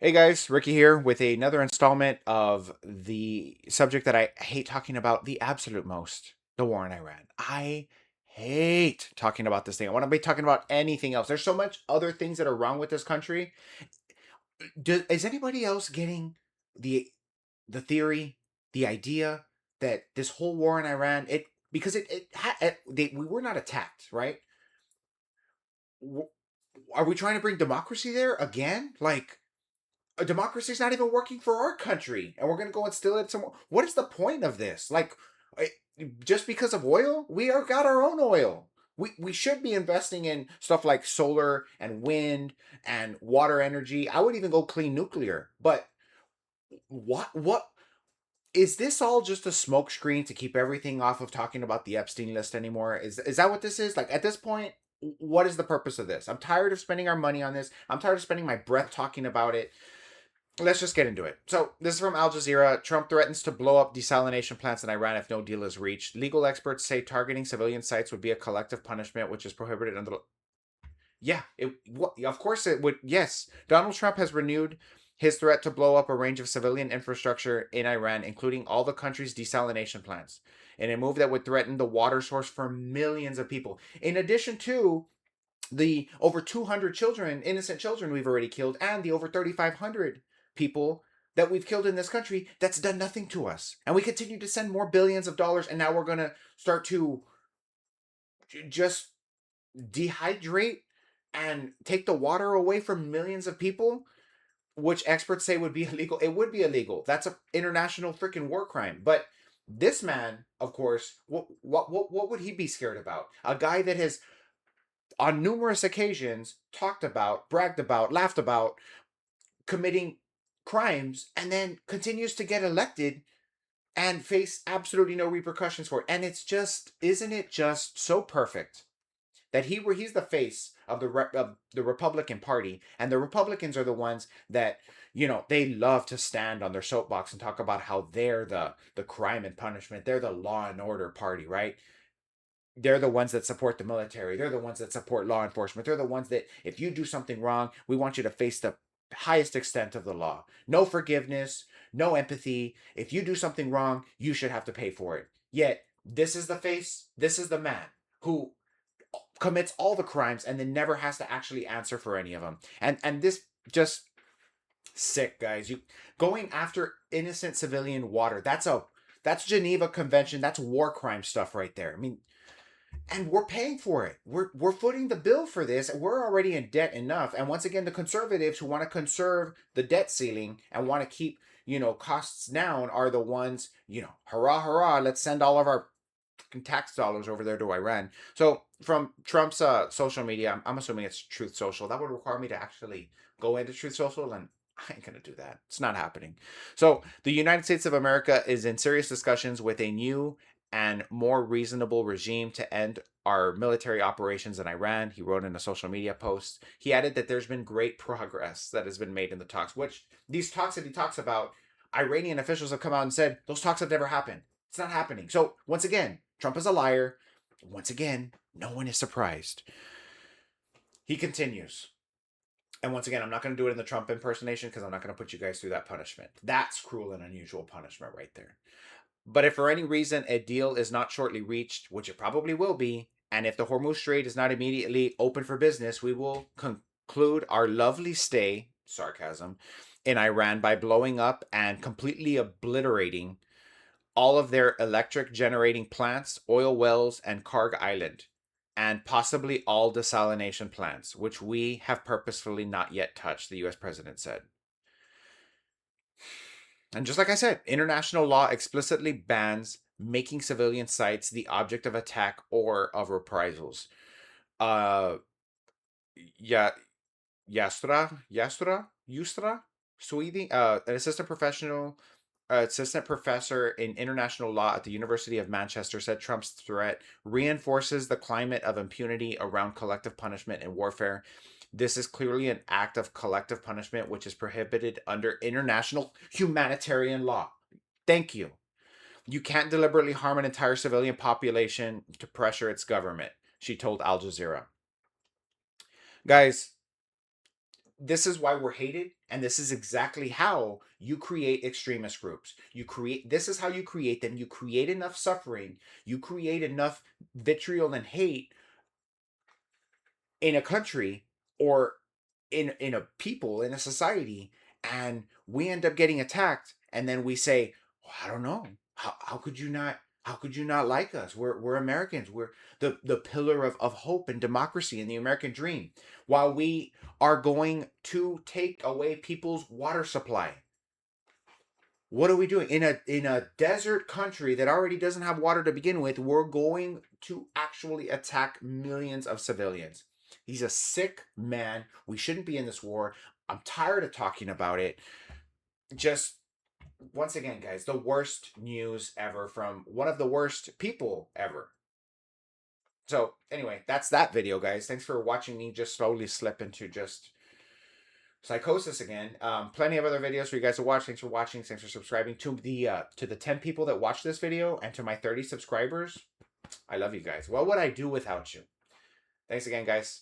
Hey guys, Ricky here with another installment of the subject that I hate talking about the absolute most, the war in Iran. I hate talking about this thing. I want to be talking about anything else. There's so much other things that are wrong with this country. Is anybody else getting the the theory, the idea that this whole war in Iran, because we were not attacked, right? W- Are we trying to bring democracy there again? Like a democracy is not even working for our country, and we're gonna go and steal it somewhere. What is the point of this? Like, just because of oil, we are got our own oil. We should be investing in stuff like solar and wind and water energy. I would even go clean nuclear. But what is this all just a smokescreen to keep everything off of talking about the Epstein list anymore? Is that what this is? Like at this point, what is the purpose of this? I'm tired of spending our money on this. I'm tired of spending my breath talking about it. Let's just get into it. So, this is from Al Jazeera. Trump threatens to blow up desalination plants in Iran if no deal is reached. Legal experts say targeting civilian sites would be a collective punishment, which is prohibited under. Yeah, of course it would. Yes, Donald Trump has renewed his threat to blow up a range of civilian infrastructure in Iran, including all the country's desalination plants, in a move that would threaten the water source for millions of people. In addition to the over 200 children, innocent children we've already killed, and the over 3,500 people that we've killed in this country that's done nothing to us. And we continue to send more billions of dollars, and now we're going to start to just dehydrate and take the water away from millions of people, which experts say would be illegal. It would be illegal. That's an international freaking war crime. But this man, of course, what would he be scared about? A guy that has on numerous occasions talked about, bragged about, laughed about committing crimes and then continues to get elected and face absolutely no repercussions for it. And it's just, isn't it just so perfect that he's the face of the Republican Party, and the Republicans are the ones that they love to stand on their soapbox and talk about how they're the crime and punishment, they're the law and order party, right? They're the ones that support the military. They're the ones that support law enforcement. They're the ones that, if you do something wrong, we want you to face the highest extent of the law. No forgiveness, no empathy. If you do something wrong, you should have to pay for it. Yet, this is the face, this is the man who commits all the crimes and then never has to actually answer for any of them. And this just sick, guys. You going after innocent civilian water. That's Geneva Convention. That's war crime stuff right there. I mean, and we're paying for it. We're footing the bill for this. We're already in debt enough. And once again, the conservatives who want to conserve the debt ceiling and want to keep costs down are the ones hurrah hurrah. Let's send all of our tax dollars over there to Iran. So from Trump's social media, I'm assuming it's Truth Social. That would require me to actually go into Truth Social, and I ain't gonna do that. It's not happening. So the United States of America is in serious discussions with a new and more reasonable regime to end our military operations in Iran. He wrote in a social media post. He added that there's been great progress that has been made in the talks, which these talks that he talks about, Iranian officials have come out and said those talks have never happened. It's not happening. So once again, Trump is a liar. Once again, no one is surprised. He continues. And once again, I'm not going to do it in the Trump impersonation because I'm not going to put you guys through that punishment. That's cruel and unusual punishment right there. But if for any reason a deal is not shortly reached, which it probably will be, and if the Hormuz Strait is not immediately open for business, we will conclude our lovely stay, sarcasm, in Iran by blowing up and completely obliterating all of their electric generating plants, oil wells, and Karg Island, and possibly all desalination plants, which we have purposefully not yet touched, the US president said. And just like I said, international law explicitly bans making civilian sites the object of attack or of reprisals. Uh, yeah, Yustra, Sweden, an assistant professor in international law at the University of Manchester, said Trump's threat reinforces the climate of impunity around collective punishment and warfare. This is clearly an act of collective punishment, which is prohibited under international humanitarian law. Thank you. You can't deliberately harm an entire civilian population to pressure its government, she told Al Jazeera. Guys, this is why we're hated, and this is exactly how you create extremist groups. This is how you create them. You create enough suffering, you create enough vitriol and hate in a country, or in a people, in a society, and we end up getting attacked, and then we say, well, I don't know, how could you not, how could you not like us? We're Americans. We're the pillar of hope and democracy and the American dream, while we are going to take away people's water supply. What are we doing in a desert country that already doesn't have water to begin with? We're going to actually attack millions of civilians. He's a sick man. We shouldn't be in this war. I'm tired of talking about it. Just once again, guys, the worst news ever from one of the worst people ever. So anyway, that's that video, guys. Thanks for watching me just slowly slip into just psychosis again. Plenty of other videos for you guys to watch. Thanks for watching. Thanks for subscribing to the 10 people that watch this video, and to my 30 subscribers. I love you guys. What would I do without you? Thanks again, guys.